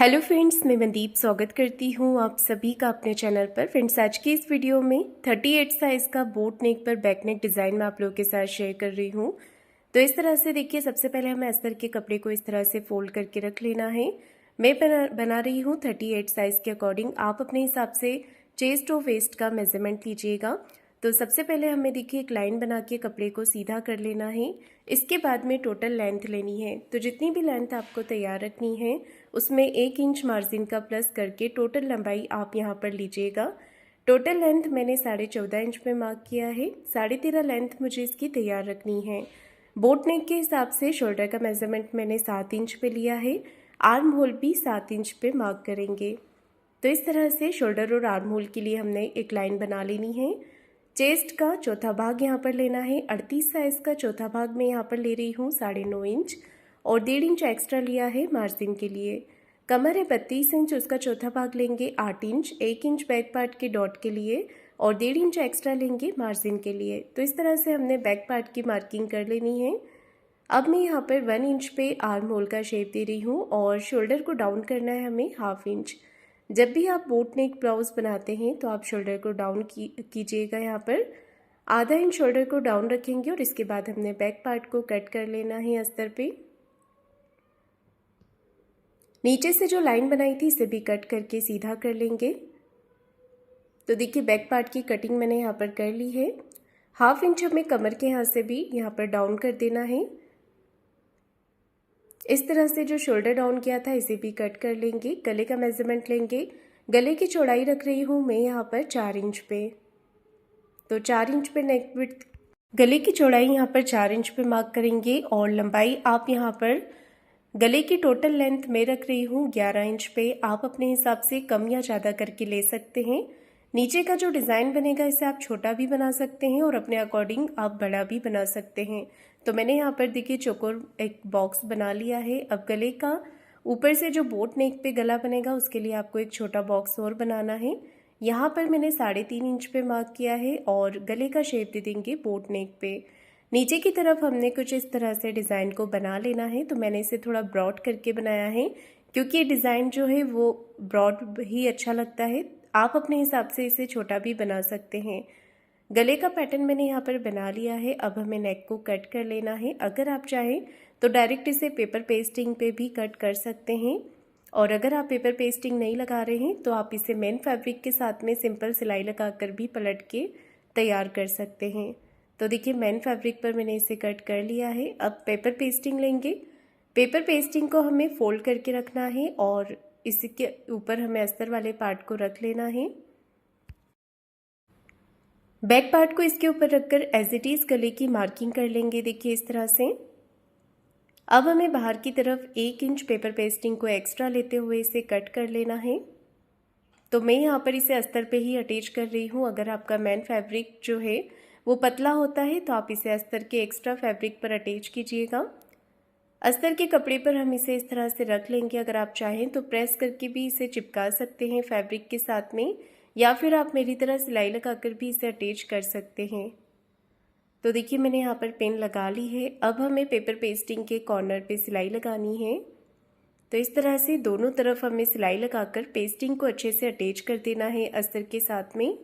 Hello friends, मैं मनदीप स्वागत करती हूँ आप सभी का अपने चैनल पर। फ्रेंड्स, आज की इस वीडियो में 38 साइज़ का बोट नेक पर बैक नेक डिज़ाइन मैं आप लोगों के साथ शेयर कर रही हूँ। तो इस तरह से देखिए, सबसे पहले हमें अस्तर के कपड़े को इस तरह से फोल्ड करके रख लेना है। मैं बना रही हूँ 38 साइज़ के अकॉर्डिंग। आप अपने हिसाब से चेस्ट और वेस्ट का मेजरमेंट लीजिएगा। तो सबसे पहले हमें देखिए एक लाइन बना के कपड़े को सीधा कर लेना है। इसके बाद में टोटल लेंथ लेनी है। तो जितनी भी लेंथ आपको तैयार रखनी है उसमें 1 इंच मार्जिन का प्लस करके टोटल लंबाई आप यहाँ पर लीजिएगा। टोटल लेंथ मैंने 14.5 इंच पे मार्क किया है। 13.5 लेंथ मुझे इसकी तैयार रखनी है। बोट नेक के हिसाब से शोल्डर का मेजरमेंट मैंने 7 इंच पे लिया है। आर्म होल भी 7 इंच पे मार्क करेंगे। तो इस तरह से शोल्डर और आर्म होल के लिए हमने एक लाइन बना लेनी है। चेस्ट का चौथा भाग यहाँ पर लेना है। 38 साइज का चौथा भाग मैं यहाँ पर ले रही हूँ 9.5 इंच और 1.5 इंच एक्स्ट्रा लिया है मार्जिन के लिए। कमर है 32 इंच, उसका चौथा भाग लेंगे 8 इंच, 1 इंच बैक पार्ट के डॉट के लिए और 1.5 इंच एक्स्ट्रा लेंगे मार्जिन के लिए। तो इस तरह से हमने बैक पार्ट की मार्किंग कर लेनी है। अब मैं यहाँ पर 1 इंच पे आर्म होल का शेप दे रही हूँ और शोल्डर को डाउन करना है हमें 1/2 इंच। जब भी आप बोट नेक ब्लाउज बनाते हैं तो आप शोल्डर को डाउन कीजिएगा। यहाँ पर आधा इंच शोल्डर को डाउन रखेंगे और इसके बाद हमने बैक पार्ट को कट कर लेना है अस्तर पे। नीचे से जो लाइन बनाई थी इसे भी कट करके सीधा कर लेंगे। तो देखिए बैक पार्ट की कटिंग मैंने यहाँ पर कर ली है। 1/2 इंच हमें कमर के यहाँ से भी यहाँ पर डाउन कर देना है। इस तरह से जो शोल्डर डाउन किया था इसे भी कट कर लेंगे। गले का मेजरमेंट लेंगे। गले की चौड़ाई रख रही हूँ मैं यहाँ पर 4 इंच पे। तो 4 इंच पे नेक विड्थ, गले की चौड़ाई यहाँ पर 4 इंच पे मार्क करेंगे और लंबाई आप यहाँ पर गले की टोटल लेंथ में रख रही हूँ 11 इंच पे। आप अपने हिसाब से कम या ज़्यादा करके ले सकते हैं। नीचे का जो डिज़ाइन बनेगा इसे आप छोटा भी बना सकते हैं और अपने अकॉर्डिंग आप बड़ा भी बना सकते हैं। तो मैंने यहाँ पर देखिए चौकोर एक बॉक्स बना लिया है। अब गले का ऊपर से जो बोट नेक पे गला बनेगा उसके लिए आपको एक छोटा बॉक्स और बनाना है। यहाँ पर मैंने 3.5 इंच पे मार्क किया है और गले का शेप दे देंगे बोट नेक पे। नीचे की तरफ हमने कुछ इस तरह से डिज़ाइन को बना लेना है। तो मैंने इसे थोड़ा ब्रॉड करके बनाया है क्योंकि ये डिज़ाइन जो है वो ब्रॉड ही अच्छा लगता है। आप अपने हिसाब से इसे छोटा भी बना सकते हैं। गले का पैटर्न मैंने यहाँ पर बना लिया है। अब हमें नेक को कट कर लेना है। अगर आप चाहें तो डायरेक्ट इसे पेपर पेस्टिंग पे भी कट कर सकते हैं और अगर आप पेपर पेस्टिंग नहीं लगा रहे हैं तो आप इसे मेन फैब्रिक के साथ में सिंपल सिलाई लगाकर भी पलट के तैयार कर सकते हैं। तो देखिए मेन फैब्रिक पर मैंने इसे कट कर लिया है। अब पेपर पेस्टिंग लेंगे। पेपर पेस्टिंग को हमें फोल्ड करके रखना है और इसके ऊपर हमें अस्तर वाले पार्ट को रख लेना है। बैक पार्ट को इसके ऊपर रखकर एज इट इज गले की मार्किंग कर लेंगे। देखिए इस तरह से। अब हमें बाहर की तरफ 1 इंच पेपर पेस्टिंग को एक्स्ट्रा लेते हुए इसे कट कर लेना है। तो मैं यहाँ पर इसे अस्तर पे ही अटैच कर रही हूँ। अगर आपका मेन फैब्रिक जो है वो पतला होता है तो आप इसे अस्तर के एक्स्ट्रा फैब्रिक पर अटैच कीजिएगा। अस्तर के कपड़े पर हम इसे इस तरह से रख लेंगे। अगर आप चाहें तो प्रेस करके भी इसे चिपका सकते हैं फैब्रिक के साथ में, या फिर आप मेरी तरह सिलाई लगाकर भी इसे अटैच कर सकते हैं। तो देखिए मैंने यहाँ पर पिन लगा ली है। अब हमें पेपर पेस्टिंग के कॉर्नर पे सिलाई लगानी है। तो इस तरह से दोनों तरफ हमें सिलाई लगाकर पेस्टिंग को अच्छे से अटैच कर देना है अस्तर के साथ में।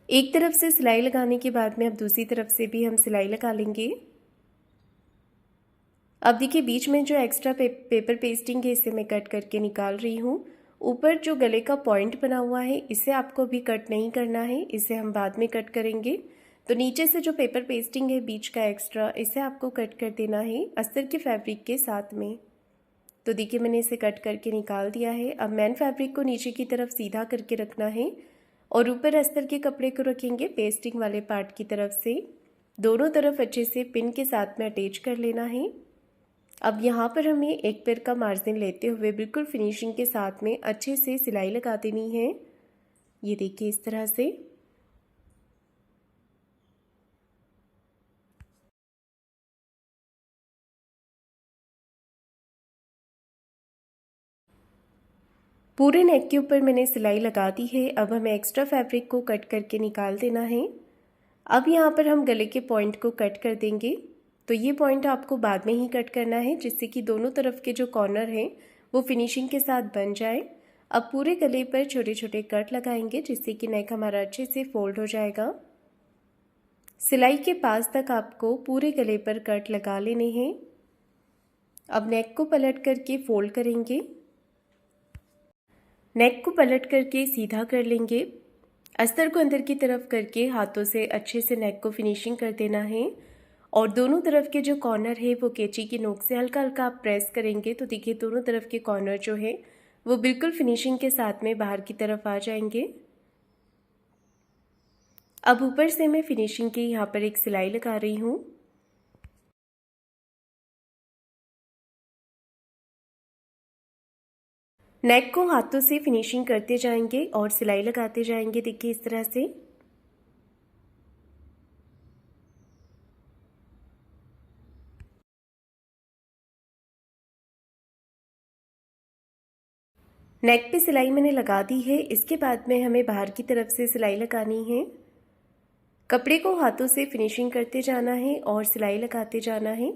एक तरफ से सिलाई लगाने के बाद में अब दूसरी तरफ से भी हम सिलाई लगा लेंगे। अब देखिए बीच में जो एक्स्ट्रा पेपर पेस्टिंग है इसे मैं कट करके निकाल रही हूँ। ऊपर जो गले का पॉइंट बना हुआ है इसे आपको भी कट नहीं करना है, इसे हम बाद में कट करेंगे। तो नीचे से जो पेपर पेस्टिंग है बीच का एक्स्ट्रा, इसे आपको कट कर देना है अस्तर के फैब्रिक के साथ में। तो देखिए मैंने इसे कट करके निकाल दिया है। अब मेन फैब्रिक को नीचे की तरफ सीधा करके रखना है और ऊपर अस्तर के कपड़े को रखेंगे पेस्टिंग वाले पार्ट की तरफ से। दोनों तरफ अच्छे से पिन के साथ में अटैच कर लेना है। अब यहाँ पर हमें एक पैर का मार्जिन लेते हुए बिल्कुल फिनिशिंग के साथ में अच्छे से सिलाई लगा देनी है। ये देखिए इस तरह से। पूरे नेक के ऊपर मैंने सिलाई लगा दी है। अब हमें एक्स्ट्रा फैब्रिक को कट करके निकाल देना है। अब यहाँ पर हम गले के पॉइंट को कट कर देंगे। तो ये पॉइंट आपको बाद में ही कट करना है, जिससे कि दोनों तरफ के जो कॉर्नर हैं वो फिनिशिंग के साथ बन जाए। अब पूरे गले पर छोटे छोटे कट लगाएंगे, जिससे कि नेक हमारा अच्छे से फोल्ड हो जाएगा। सिलाई के पास तक आपको पूरे गले पर कट लगा लेने हैं। अब नेक को पलट करके फोल्ड करेंगे। नेक को पलट करके सीधा कर लेंगे। अस्तर को अंदर की तरफ करके हाथों से अच्छे से नेक को फिनिशिंग कर देना है। और दोनों तरफ के जो कॉर्नर है वो कैंची की नोक से हल्का हल्का आप प्रेस करेंगे तो देखिए दोनों तरफ के कॉर्नर जो है वो बिल्कुल फिनिशिंग के साथ में बाहर की तरफ आ जाएंगे। अब ऊपर से मैं फिनिशिंग की यहाँ पर एक सिलाई लगा रही हूँ। नेक को हाथों से फिनिशिंग करते जाएंगे और सिलाई लगाते जाएंगे। देखिए इस तरह से। नेक पे सिलाई मैंने लगा दी है। इसके बाद में हमें बाहर की तरफ से सिलाई लगानी है। कपड़े को हाथों से फिनिशिंग करते जाना है और सिलाई लगाते जाना है।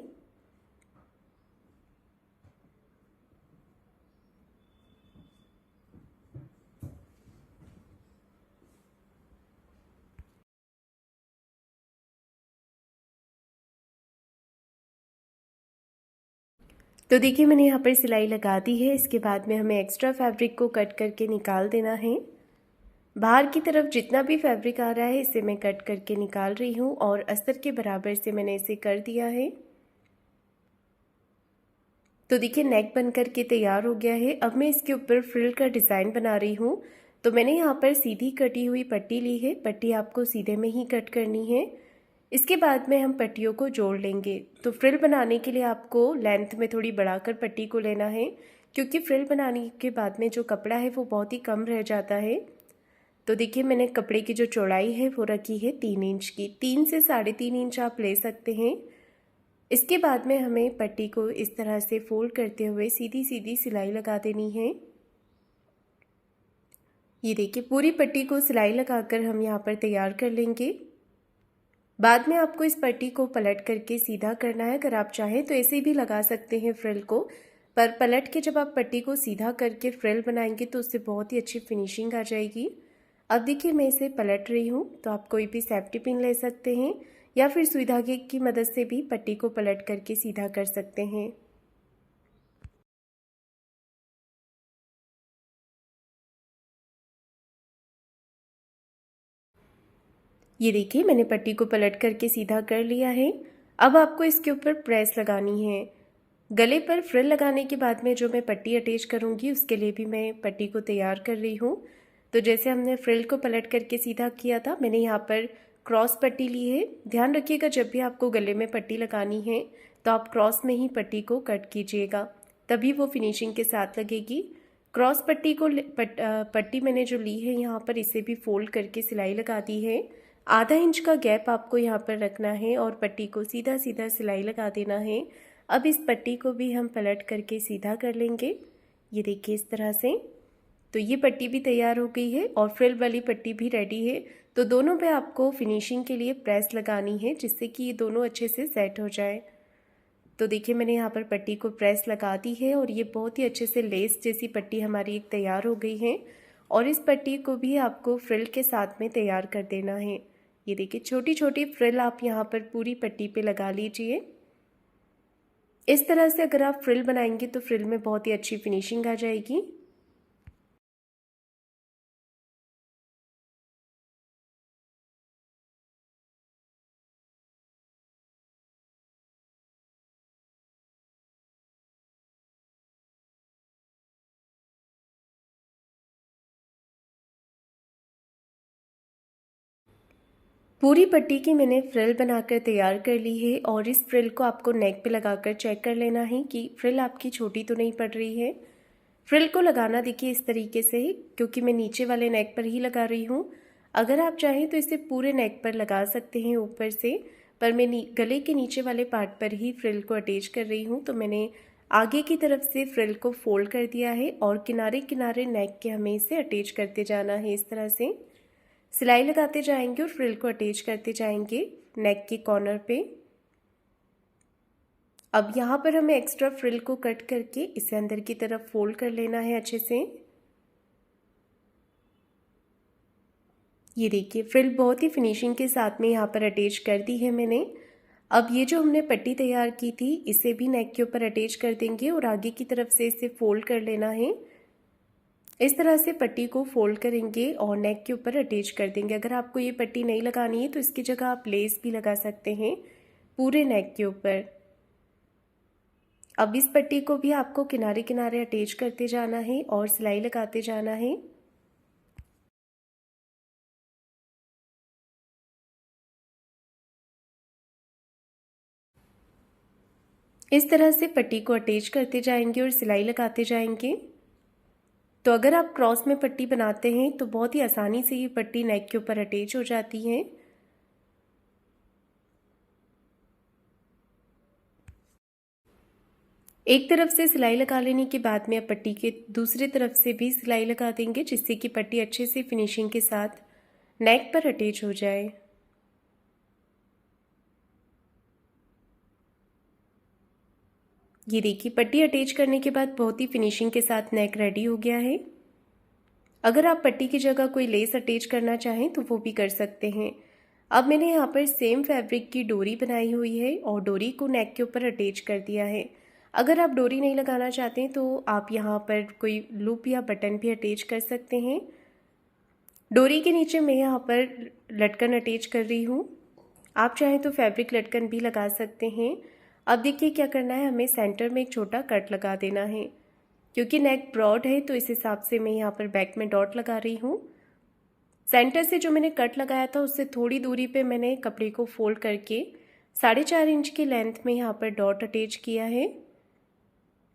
तो देखिए मैंने यहाँ पर सिलाई लगा दी है। इसके बाद में हमें एक्स्ट्रा फैब्रिक को कट करके निकाल देना है। बाहर की तरफ जितना भी फैब्रिक आ रहा है इसे मैं कट करके निकाल रही हूँ और अस्तर के बराबर से मैंने इसे कर दिया है। तो देखिए नेक बन करके तैयार हो गया है। अब मैं इसके ऊपर फ्रिल का डिज़ाइन बना रही हूँ। तो मैंने यहाँ पर सीधी कटी हुई पट्टी ली है। पट्टी आपको सीधे में ही कट करनी है। इसके बाद में हम पट्टियों को जोड़ लेंगे। तो फ्रिल बनाने के लिए आपको लेंथ में थोड़ी बढ़ाकर पट्टी को लेना है, क्योंकि फ्रिल बनाने के बाद में जो कपड़ा है वो बहुत ही कम रह जाता है। तो देखिए मैंने कपड़े की जो चौड़ाई है वो रखी है 3 इंच की। 3 से 3.5 इंच आप ले सकते हैं। इसके बाद में हमें पट्टी को इस तरह से फोल्ड करते हुए सीधी सीधी सिलाई लगा देनी है। ये देखिए पूरी पट्टी को सिलाई लगाकर हम यहाँ पर तैयार कर लेंगे। बाद में आपको इस पट्टी को पलट करके सीधा करना है। अगर आप चाहें तो ऐसे भी लगा सकते हैं फ्रिल को, पर पलट के जब आप पट्टी को सीधा करके फ्रिल बनाएंगे तो उससे बहुत ही अच्छी फिनिशिंग आ जाएगी। अब देखिए मैं इसे पलट रही हूँ। तो आप कोई भी सेफ्टी पिन ले सकते हैं या फिर सुई धागे की मदद से भी पट्टी को पलट करके सीधा कर सकते हैं। ये देखिए मैंने पट्टी को पलट करके सीधा कर लिया है। अब आपको इसके ऊपर प्रेस लगानी है। गले पर फ्रिल लगाने के बाद में जो मैं पट्टी अटैच करूँगी उसके लिए भी मैं पट्टी को तैयार कर रही हूँ। तो जैसे हमने फ्रिल को पलट करके सीधा किया था, मैंने यहाँ पर क्रॉस पट्टी ली है। ध्यान रखिएगा जब भी आपको गले में पट्टी लगानी है तो आप क्रॉस में ही पट्टी को कट कीजिएगा, तभी वो फिनिशिंग के साथ लगेगी। क्रॉस पट्टी को पट्टी मैंने जो ली है यहाँ पर इसे भी फोल्ड करके सिलाई लगा दी है। आधा इंच का गैप आपको यहाँ पर रखना है और पट्टी को सीधा सीधा सिलाई लगा देना है। अब इस पट्टी को भी हम पलट करके सीधा कर लेंगे। ये देखिए इस तरह से। तो ये पट्टी भी तैयार हो गई है और फ्रिल वाली पट्टी भी रेडी है। तो दोनों पे आपको फिनिशिंग के लिए प्रेस लगानी है, जिससे कि ये दोनों अच्छे से सेट हो जाए। तो देखिए मैंने यहाँ पर पट्टी को प्रेस लगा दी है और ये बहुत ही अच्छे से लेस जैसी पट्टी हमारी एक तैयार हो गई है। और इस पट्टी को भी आपको फ्रिल के साथ में तैयार कर देना है। ये देखिए छोटी छोटी फ्रिल आप यहाँ पर पूरी पट्टी पे लगा लीजिए। इस तरह से अगर आप फ्रिल बनाएंगे तो फ्रिल में बहुत ही अच्छी फिनिशिंग आ जाएगी। पूरी पट्टी की मैंने फ्रिल बनाकर तैयार कर ली है और इस फ्रिल को आपको नेक पे लगाकर चेक कर लेना है कि फ्रिल आपकी छोटी तो नहीं पड़ रही है। फ्रिल को लगाना देखिए इस तरीके से है, क्योंकि मैं नीचे वाले नेक पर ही लगा रही हूँ। अगर आप चाहें तो इसे पूरे नेक पर लगा सकते हैं ऊपर से, पर मैं गले के नीचे वाले पार्ट पर ही फ्रिल को अटैच कर रही हूँ। तो मैंने आगे की तरफ से फ्रिल को फोल्ड कर दिया है और किनारे किनारे नेक के हमें इसे अटैच करते जाना है। इस तरह से सिलाई लगाते जाएंगे और फ्रिल को अटैच करते जाएंगे नेक के कॉर्नर पे। अब यहाँ पर हमें एक्स्ट्रा फ्रिल को कट करके इसे अंदर की तरफ फोल्ड कर लेना है अच्छे से। ये देखिए फ्रिल बहुत ही फिनिशिंग के साथ में यहाँ पर अटैच कर दी है मैंने। अब ये जो हमने पट्टी तैयार की थी इसे भी नेक के ऊपर अटैच कर देंगे और आगे की तरफ से इसे फोल्ड कर लेना है। इस तरह से पट्टी को फोल्ड करेंगे और नेक के ऊपर अटैच कर देंगे। अगर आपको ये पट्टी नहीं लगानी है तो इसकी जगह आप लेस भी लगा सकते हैं पूरे नेक के ऊपर। अब इस पट्टी को भी आपको किनारे किनारे अटैच करते जाना है और सिलाई लगाते जाना है। इस तरह से पट्टी को अटैच करते जाएंगे और सिलाई लगाते जाएंगे। तो अगर आप क्रॉस में पट्टी बनाते हैं तो बहुत ही आसानी से ये पट्टी नेक के ऊपर अटैच हो जाती है। एक तरफ से सिलाई लगा लेने के बाद में अब पट्टी के दूसरी तरफ से भी सिलाई लगा देंगे जिससे कि पट्टी अच्छे से फिनिशिंग के साथ नेक पर अटैच हो जाए। ये देखिए पट्टी अटैच करने के बाद बहुत ही फिनिशिंग के साथ नेक रेडी हो गया है। अगर आप पट्टी की जगह कोई लेस अटैच करना चाहें तो वो भी कर सकते हैं। अब मैंने यहाँ पर सेम फैब्रिक की डोरी बनाई हुई है और डोरी को नेक के ऊपर अटैच कर दिया है। अगर आप डोरी नहीं लगाना चाहते तो आप यहाँ पर कोई लूप या बटन भी अटैच कर सकते हैं। डोरी के नीचे मैं यहाँ पर लटकन अटैच कर रही हूँ। आप चाहें तो फैब्रिक लटकन भी लगा सकते हैं। अब देखिए क्या करना है, हमें सेंटर में एक छोटा कट लगा देना है। क्योंकि नेक ब्रॉड है तो इस हिसाब से मैं यहाँ पर बैक में डॉट लगा रही हूँ। सेंटर से जो मैंने कट लगाया था उससे थोड़ी दूरी पे मैंने कपड़े को फोल्ड करके 4.5 इंच की लेंथ में यहाँ पर डॉट अटैच किया है।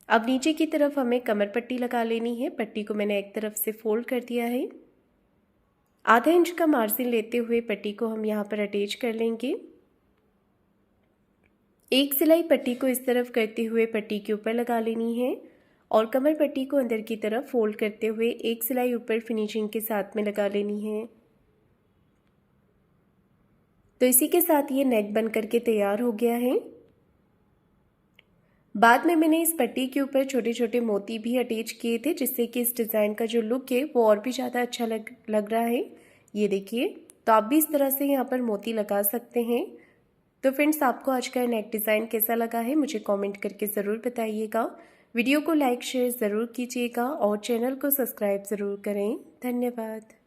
अब नीचे की तरफ हमें कमर पट्टी लगा लेनी है। पट्टी को मैंने एक तरफ से फोल्ड कर दिया है। आधा इंच का मार्जिन लेते हुए पट्टी को हम यहाँ पर अटैच कर लेंगे। एक सिलाई पट्टी को इस तरफ करते हुए पट्टी के ऊपर लगा लेनी है और कमर पट्टी को अंदर की तरफ फोल्ड करते हुए एक सिलाई ऊपर फिनिशिंग के साथ में लगा लेनी है। तो इसी के साथ ये नेक बन करके तैयार हो गया है। बाद में मैंने इस पट्टी के ऊपर छोटे छोटे मोती भी अटैच किए थे जिससे कि इस डिज़ाइन का जो लुक है वो और भी ज़्यादा अच्छा लग रहा है। ये देखिए, तो आप भी इस तरह से यहाँ पर मोती लगा सकते हैं। तो फ्रेंड्स, आपको आज का नेक डिज़ाइन कैसा लगा है मुझे कमेंट करके ज़रूर बताइएगा। वीडियो को लाइक शेयर ज़रूर कीजिएगा और चैनल को सब्सक्राइब ज़रूर करें। धन्यवाद।